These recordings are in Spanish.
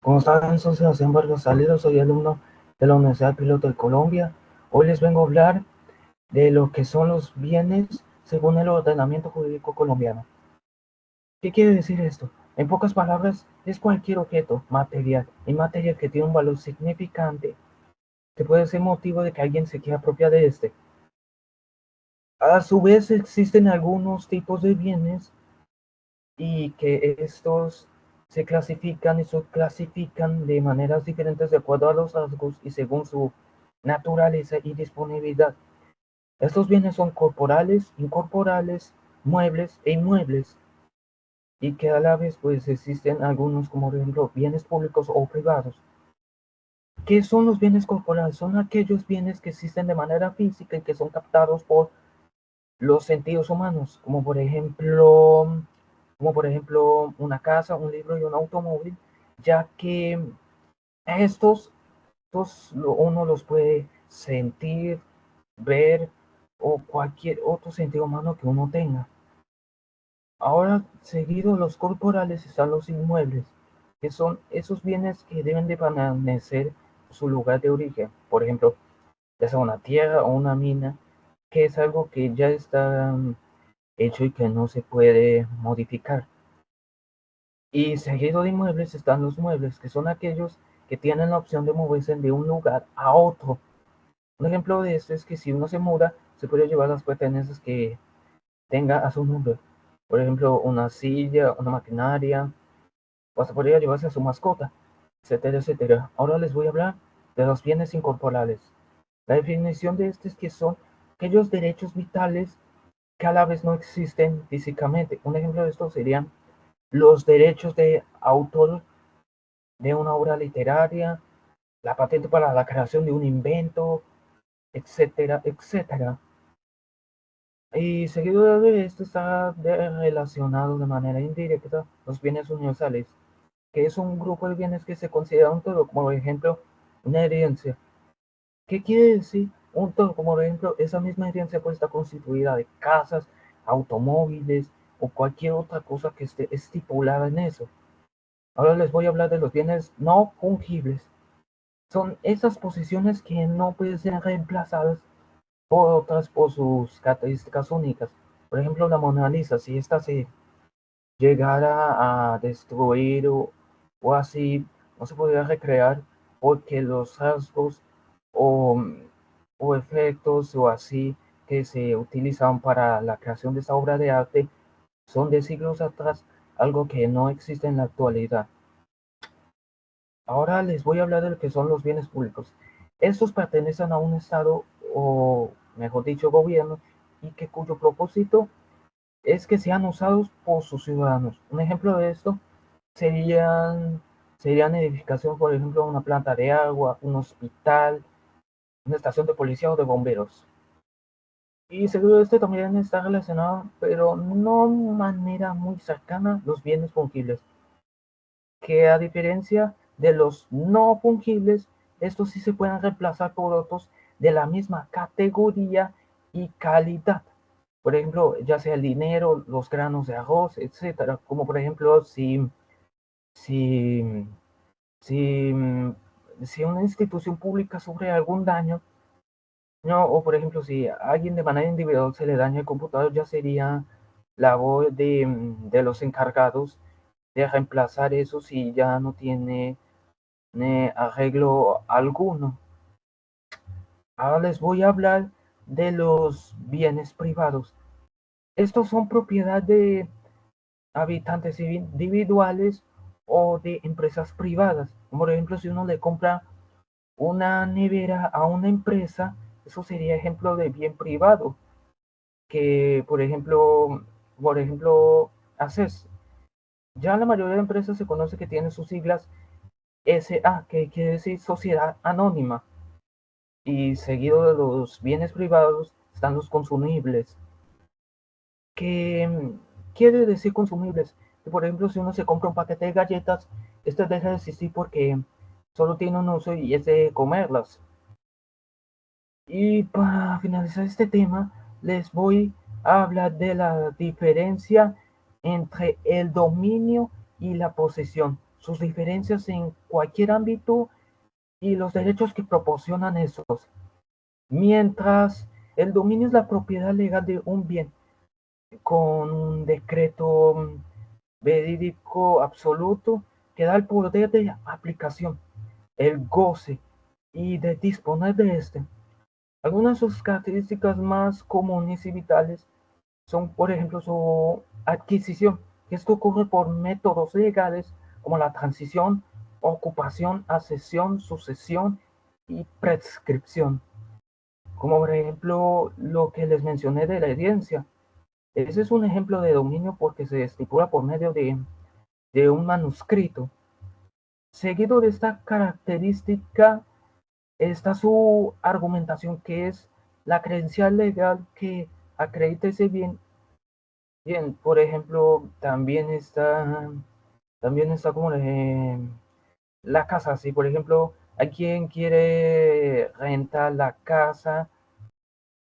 Como saben, soy Sebastián Vargas Salido, soy alumno de la Universidad Piloto de Colombia. Hoy les vengo a hablar de lo que son los bienes según el ordenamiento jurídico colombiano. ¿Qué quiere decir esto? En pocas palabras, es cualquier objeto material y material que tiene un valor significante que puede ser motivo de que alguien se quiera apropiar de este. A su vez, existen algunos tipos de bienes y que estos se clasifican y subclasifican de maneras diferentes de acuerdo a los rasgos y según su naturaleza y disponibilidad. Estos bienes son corporales, incorporales, muebles e inmuebles, y que a la vez pues existen algunos como por ejemplo bienes públicos o privados. ¿Qué son los bienes corporales? Son aquellos bienes que existen de manera física y que son captados por los sentidos humanos, como por ejemplo una casa, un libro y un automóvil, ya que estos, uno los puede sentir, ver o cualquier otro sentido humano que uno tenga. Ahora, seguido los corporales, están los inmuebles, que son esos bienes que deben de permanecer en su lugar de origen. Por ejemplo, ya sea una tierra o una mina, que es algo que ya está hecho y que no se puede modificar. Y seguido de inmuebles están los muebles, que son aquellos que tienen la opción de moverse de un lugar a otro. Un ejemplo de esto es que si uno se muda, se puede llevar las pertenencias que tenga a su nombre. Por ejemplo, una silla, una maquinaria, o hasta podría llevarse a su mascota, etcétera, etcétera. Ahora les voy a hablar de los bienes incorporales. La definición de estos es que son aquellos derechos vitales que a la vez no existen físicamente. Un ejemplo de esto serían los derechos de autor de una obra literaria, la patente para la creación de un invento, etcétera, etcétera. Y seguido de esto está relacionado de manera indirecta los bienes universales, que es un grupo de bienes que se considera un todo, como por ejemplo una herencia. ¿Qué quiere decir un todo? Como por ejemplo, esa misma herencia puede estar constituida de casas, automóviles o cualquier otra cosa que esté estipulada en eso. Ahora les voy a hablar de los bienes no fungibles. Son esas posiciones que no pueden ser reemplazadas por otras por sus características únicas. Por ejemplo, la Mona Lisa, si esta se llegara a destruir o así, no se podría recrear porque los rasgos o, o efectos o así que se utilizan para la creación de esta obra de arte son de siglos atrás, algo que no existe en la actualidad. Ahora les voy a hablar de lo que son los bienes públicos. Estos pertenecen a un Estado o, mejor dicho, gobierno y que cuyo propósito es que sean usados por sus ciudadanos. Un ejemplo de esto serían, serían edificaciones, por ejemplo, una planta de agua, un hospital, una estación de policía o de bomberos. Y seguro este también está relacionado, pero no de manera muy cercana, los bienes fungibles, que a diferencia de los no fungibles, estos sí se pueden reemplazar por otros de la misma categoría y calidad. Por ejemplo, ya sea el dinero, los granos de arroz, etcétera. Como por ejemplo, si, si, si una institución pública sufre algún daño, no, o por ejemplo, si a alguien de manera individual se le daña el computador, ya sería labor de los encargados de reemplazar eso si ya no tiene arreglo alguno. Ahora les voy a hablar de los bienes privados. Estos son propiedad de habitantes individuales o de empresas privadas. Por ejemplo, si uno le compra una nevera a una empresa, eso sería ejemplo de bien privado, que por ejemplo, ACES. Ya la mayoría de empresas se conoce que tienen sus siglas SA, que quiere decir Sociedad Anónima, y seguido de los bienes privados están los consumibles. ¿Qué quiere decir consumibles? Que, por ejemplo, si uno se compra un paquete de galletas, este deja de existir porque solo tiene un uso y es de comerlas. Y para finalizar este tema, les voy a hablar de la diferencia entre el dominio y la posesión. sus diferencias en cualquier ámbito y los derechos que proporcionan estos. Mientras el dominio es la propiedad legal de un bien con un decreto verídico absoluto que da el poder de aplicación, el goce y de disponer de este. Algunas de sus características más comunes y vitales son, por ejemplo, su adquisición. Esto ocurre por métodos legales como la transición, ocupación, accesión, sucesión y prescripción. Como por ejemplo lo que les mencioné de la herencia. Ese es un ejemplo de dominio porque se estipula por medio de un manuscrito. Seguido de esta característica está su argumentación, que es la credencial legal que acredita ese bien. Bien, por ejemplo, también está como la casa. Si por ejemplo hay quien quiere rentar la casa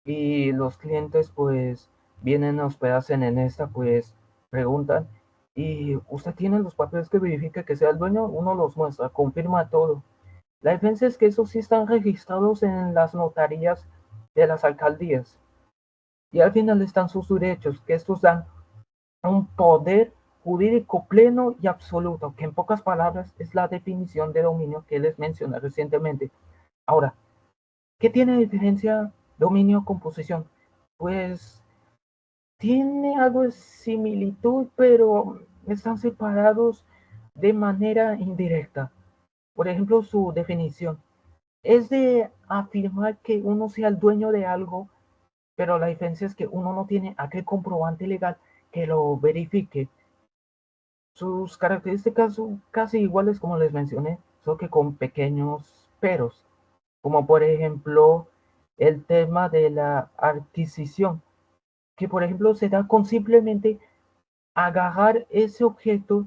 y los clientes pues vienen a hospedarse en esta, pues preguntan, ¿y usted tiene los papeles que verifica que sea el dueño? Uno los muestra, confirma todo. La diferencia es que esos sí están registrados en las notarías de las alcaldías. Y al final están sus derechos, que estos dan un poder jurídico pleno y absoluto, que en pocas palabras es la definición de dominio que les mencioné recientemente. Ahora, ¿qué tiene de diferencia dominio con posesión? Pues tiene algo de similitud, pero están separados de manera indirecta. Por ejemplo, su definición es de afirmar que uno sea el dueño de algo, pero la diferencia es que uno no tiene aquel comprobante legal que lo verifique. Sus características son casi iguales como les mencioné, solo que con pequeños peros, como por ejemplo el tema de la adquisición, que por ejemplo se da con simplemente agarrar ese objeto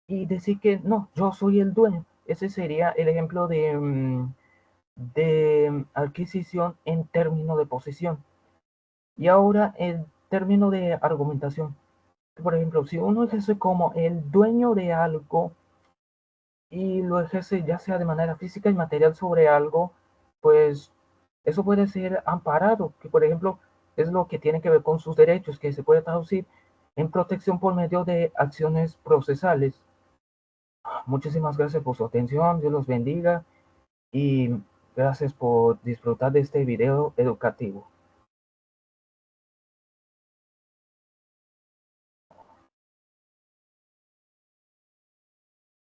y decir que no, yo soy el dueño. Ese sería el ejemplo de adquisición en término de posesión. Y ahora el término de argumentación. Por ejemplo, si uno ejerce como el dueño de algo y lo ejerce ya sea de manera física y material sobre algo, pues eso puede ser amparado, que por ejemplo es lo que tiene que ver con sus derechos, que se puede traducir en protección por medio de acciones procesales. Muchísimas gracias por su atención, Dios los bendiga y gracias por disfrutar de este video educativo.